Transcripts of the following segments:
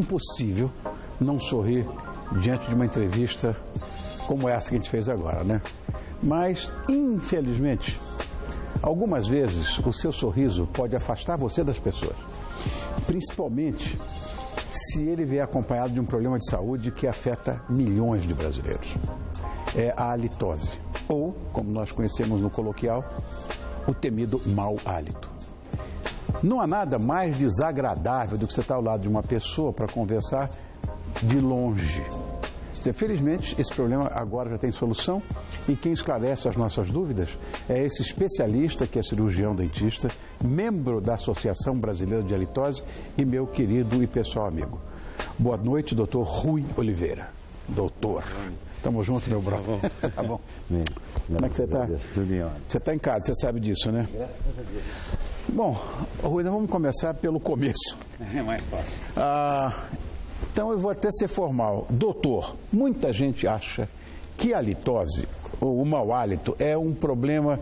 impossível não sorrir diante de uma entrevista como essa que a gente fez agora, né? Mas, infelizmente, algumas vezes o seu sorriso pode afastar você das pessoas, principalmente se ele vier acompanhado de um problema de saúde que afeta milhões de brasileiros. É a halitose, ou, como nós conhecemos no coloquial, o temido mau hálito. Não há nada mais desagradável do que você estar ao lado de uma pessoa para conversar de longe. Felizmente, esse problema agora já tem solução e quem esclarece as nossas dúvidas é esse especialista que é cirurgião dentista, membro da Associação Brasileira de Halitose e meu querido e pessoal amigo. Boa noite, doutor Rui Oliveira. Doutor. Tamo junto, meu brother. Tá bom. Como é que você está? Tudo em ordem. Você está em casa, você sabe disso, né? Graças a Deus. Bom, Rui, nós vamos começar pelo começo. É mais fácil. Então eu vou até ser formal. Doutor, muita gente acha que a halitose, ou o mau hálito, é um problema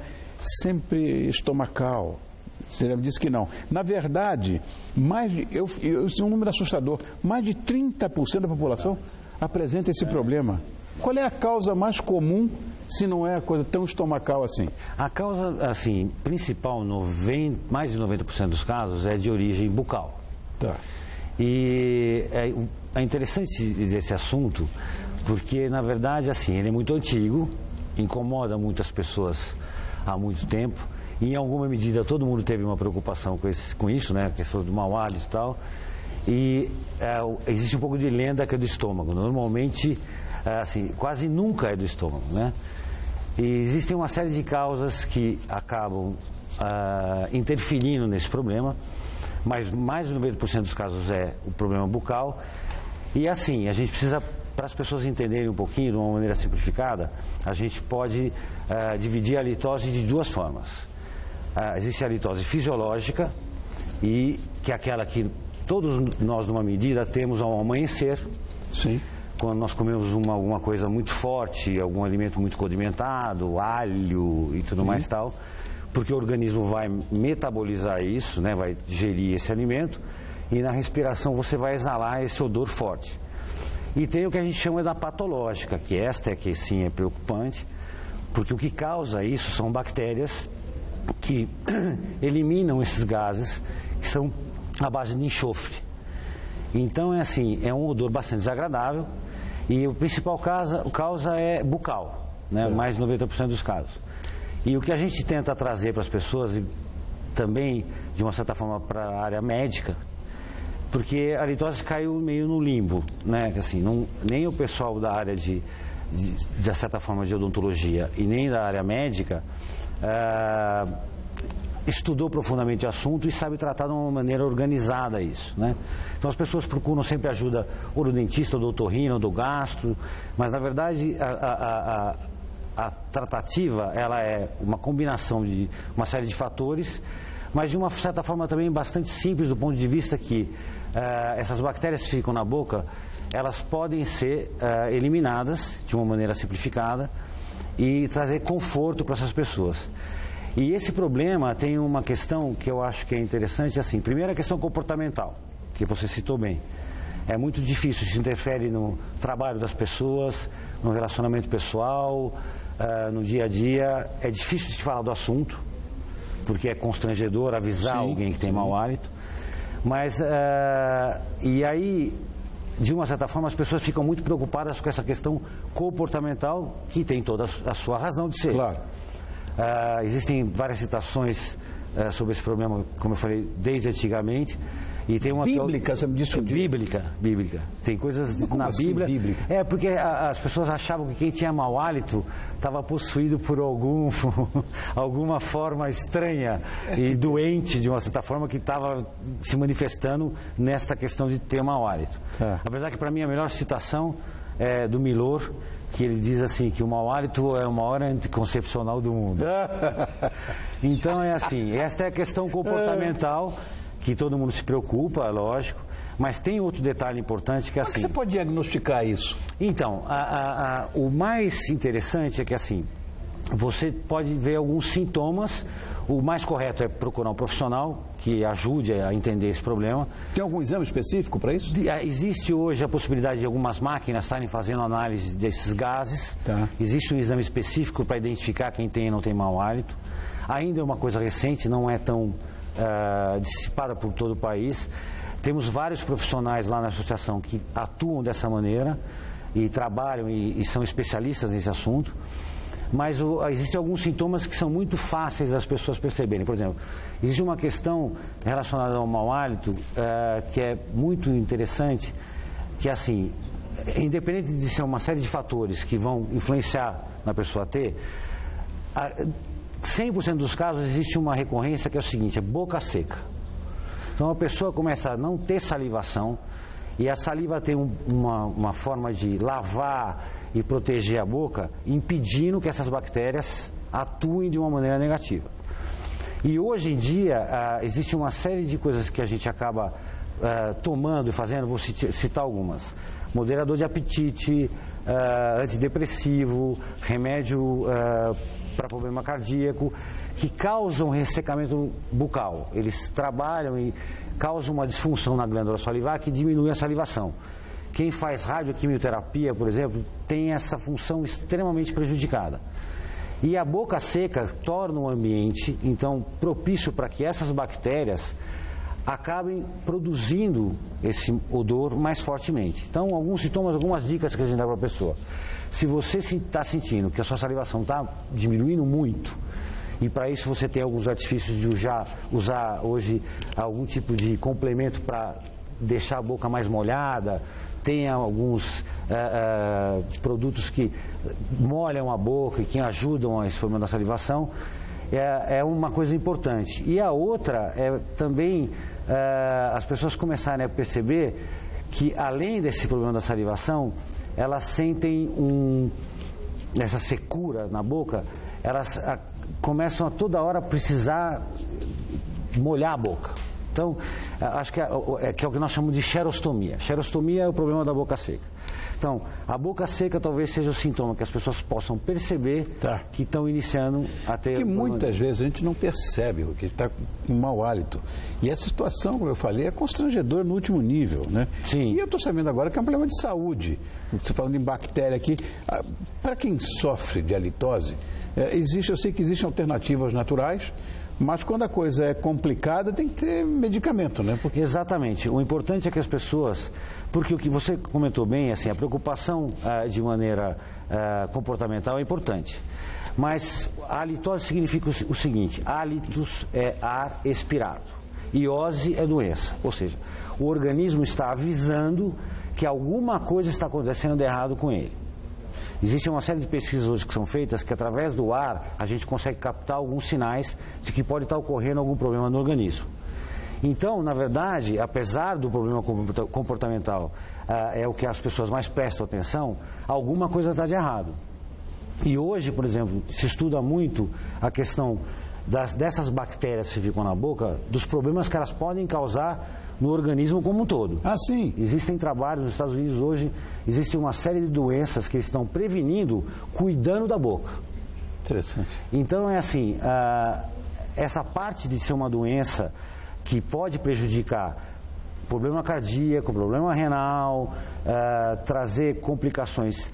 sempre estomacal. Você já me disse que não. Na verdade, isso é um número assustador. Mais de 30% da população apresenta esse problema. Qual é a causa mais comum, se não é a coisa tão estomacal assim? A causa, assim, principal, mais de 90% dos casos, é de origem bucal. Tá. E é interessante esse assunto, porque, na verdade, assim, ele é muito antigo, incomoda muitas pessoas há muito tempo, e, em alguma medida, todo mundo teve uma preocupação com isso, né, a questão do mau hálito e tal, e existe um pouco de lenda que é do estômago. Normalmente, assim, quase nunca é do estômago, né? E existem uma série de causas que acabam interferindo nesse problema, mas mais de 90% dos casos é o problema bucal. E assim, a gente precisa, para as pessoas entenderem um pouquinho, de uma maneira simplificada, a gente pode dividir a halitose de duas formas. Existe a halitose fisiológica, que é aquela que todos nós, numa medida, temos ao amanhecer. Sim. Quando nós comemos alguma coisa muito forte, algum alimento muito condimentado, alho e tudo mais tal, porque o organismo vai metabolizar isso, né, vai digerir esse alimento, e na respiração você vai exalar esse odor forte. E tem o que a gente chama da patológica, que esta é que sim é preocupante, porque o que causa isso são bactérias que eliminam esses gases, que são à base de enxofre. Então é assim, é um odor bastante desagradável, e o principal causa é bucal, né, mais de 90% dos casos. E o que a gente tenta trazer para as pessoas, e também, de uma certa forma, para a área médica, porque a halitose caiu meio no limbo, né? Assim, nem o pessoal da área de certa forma, de odontologia e nem da área médica estudou profundamente o assunto e sabe tratar de uma maneira organizada isso, né? Então as pessoas procuram sempre ajuda ou do dentista, ou do otorrino, ou do gastro, mas na verdade a tratativa, ela é uma combinação de uma série de fatores, mas de uma certa forma também bastante simples do ponto de vista que essas bactérias que ficam na boca, elas podem ser eliminadas de uma maneira simplificada e trazer conforto para essas pessoas. E esse problema tem uma questão que eu acho que é interessante, assim, primeiro a questão comportamental, que você citou bem. É muito difícil, isso interfere no trabalho das pessoas, no relacionamento pessoal, no dia a dia. É difícil de falar do assunto, porque é constrangedor avisar alguém que tem mau hálito. Mas, e aí, de uma certa forma, as pessoas ficam muito preocupadas com essa questão comportamental, que tem toda a sua razão de ser. Claro. Existem várias citações sobre esse problema, como eu falei, desde antigamente. E tem uma bíblica, você me disse? Bíblica. Tem coisas na assim, Bíblia. Bíblica? É, porque as pessoas achavam que quem tinha mau hálito estava possuído por alguma forma estranha e doente, de uma certa forma, que estava se manifestando nesta questão de ter mau hálito. Apesar que, para mim, a melhor citação é do Milor, que ele diz assim, que o mau hálito é o maior anticoncepcional do mundo. Então é assim, esta é a questão comportamental, que todo mundo se preocupa, lógico, mas tem outro detalhe importante que é assim... Como é que você pode diagnosticar isso? Então, o mais interessante é que assim, você pode ver alguns sintomas o mais correto é procurar um profissional que ajude a entender esse problema. Tem algum exame específico para isso? Existe hoje a possibilidade de algumas máquinas estarem fazendo análise desses gases. Tá. Existe um exame específico para identificar quem tem e não tem mau hálito. Ainda é uma coisa recente, não é tão dissipada por todo o país. Temos vários profissionais lá na associação que atuam dessa maneira e trabalham e são especialistas nesse assunto. Mas existem alguns sintomas que são muito fáceis das pessoas perceberem. Por exemplo, existe uma questão relacionada ao mau hálito que é muito interessante, que é assim, independente de ser uma série de fatores que vão influenciar na pessoa ter, 100% dos casos existe uma recorrência que é o seguinte, é boca seca. Então a pessoa começa a não ter salivação, e a saliva tem uma forma de lavar e proteger a boca, impedindo que essas bactérias atuem de uma maneira negativa. E hoje em dia existe uma série de coisas que a gente acaba tomando e fazendo, vou citar algumas. Moderador de apetite, antidepressivo, remédio para problema cardíaco, que causam ressecamento bucal. Eles trabalham e causam uma disfunção na glândula salivar que diminui a salivação. Quem faz radioquimioterapia, por exemplo, tem essa função extremamente prejudicada. E a boca seca torna o ambiente, então, propício para que essas bactérias acabem produzindo esse odor mais fortemente. Então, alguns sintomas, algumas dicas que a gente dá para a pessoa. Se você está sentindo que a sua salivação está diminuindo muito, e para isso você tem alguns artifícios de usar hoje algum tipo de complemento para deixar a boca mais molhada, tem alguns produtos que molham a boca e que ajudam a esse problema da salivação, é uma coisa importante. E a outra é também as pessoas começarem a perceber que, além desse problema da salivação, elas sentem essa secura na boca, elas começam a toda hora precisar molhar a boca. Então, acho que é o que nós chamamos de xerostomia. Xerostomia é o problema da boca seca. Então, a boca seca talvez seja o sintoma que as pessoas possam perceber que estão iniciando a ter... Porque muitas vezes a gente não percebe que está com mau hálito. E essa situação, como eu falei, é constrangedora no último nível, né? Sim. E eu estou sabendo agora que é um problema de saúde. Você falando em bactéria aqui, para quem sofre de halitose, eu sei que existem alternativas naturais, mas quando a coisa é complicada tem que ter medicamento, né? Porque... Exatamente. O importante é que as pessoas... Porque o que você comentou bem, assim, a preocupação de maneira comportamental é importante. Mas a halitose significa o seguinte, halitus é ar expirado, iose é doença. Ou seja, o organismo está avisando que alguma coisa está acontecendo de errado com ele. Existe uma série de pesquisas hoje que são feitas que, através do ar, a gente consegue captar alguns sinais de que pode estar ocorrendo algum problema no organismo. Então, na verdade, apesar do problema comportamental é o que as pessoas mais prestam atenção, alguma coisa está de errado. E hoje, por exemplo, se estuda muito a questão dessas bactérias que ficam na boca, dos problemas que elas podem causar no organismo como um todo. Ah, sim. Existem trabalhos nos Estados Unidos hoje, existe uma série de doenças que estão prevenindo, cuidando da boca. Interessante. Então, é assim, essa parte de ser uma doença que pode prejudicar problema cardíaco, problema renal, trazer complicações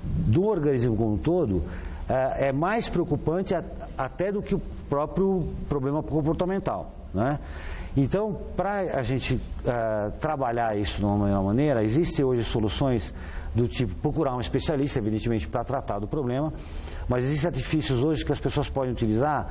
do organismo como um todo, é mais preocupante até do que o próprio problema comportamental, né? Então, para a gente trabalhar isso de uma maneira, existem hoje soluções do tipo procurar um especialista, evidentemente, para tratar do problema, mas existem artifícios hoje que as pessoas podem utilizar,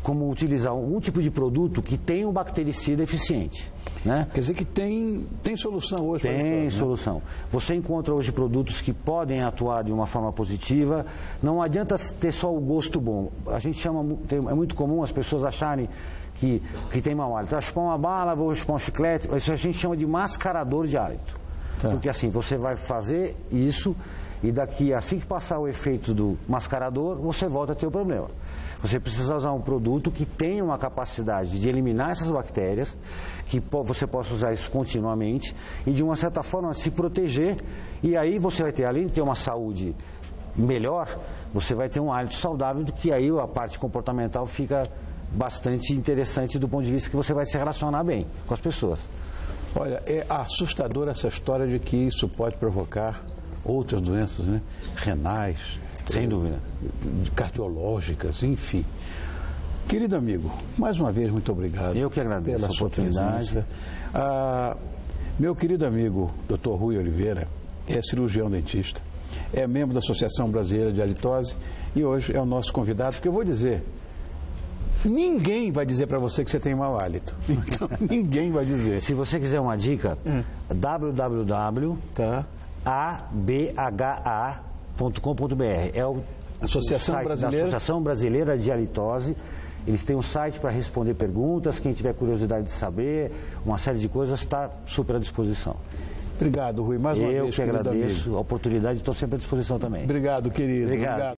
como utilizar algum tipo de produto que tem um bactericida eficiente, né? Quer dizer que tem solução hoje? Tem solução. Né? Você encontra hoje produtos que podem atuar de uma forma positiva. Não adianta ter só o gosto bom. A gente é muito comum as pessoas acharem que tem mau hálito. Vou chupar uma bala, vou chupar um chiclete. Isso a gente chama de mascarador de hálito. Tá. Porque assim, você vai fazer isso e daqui, assim que passar o efeito do mascarador, você volta a ter o problema. Você precisa usar um produto que tenha uma capacidade de eliminar essas bactérias, que você possa usar isso continuamente e, de uma certa forma, se proteger. E aí você vai ter, além de ter uma saúde melhor, você vai ter um hálito saudável, do que aí a parte comportamental fica bastante interessante do ponto de vista que você vai se relacionar bem com as pessoas. Olha, é assustadora essa história de que isso pode provocar outras doenças, né? Renais. Sem dúvida. Cardiológicas, enfim. Querido amigo, mais uma vez, muito obrigado. Eu que agradeço pela a oportunidade. Meu querido amigo, Dr. Rui Oliveira, é cirurgião dentista, é membro da Associação Brasileira de Halitose e hoje é o nosso convidado, porque eu vou dizer, ninguém vai dizer para você que você tem mau hálito. Então, ninguém vai dizer. Se você quiser uma dica, www.abha.com.br é o Associação site Brasileira? da Associação Brasileira de Halitose. Eles têm um site para responder perguntas, quem tiver curiosidade de saber, uma série de coisas, está super à disposição. Obrigado, Rui, mais uma vez. Eu que agradeço a oportunidade e estou sempre à disposição também. Obrigado, querido. Obrigado.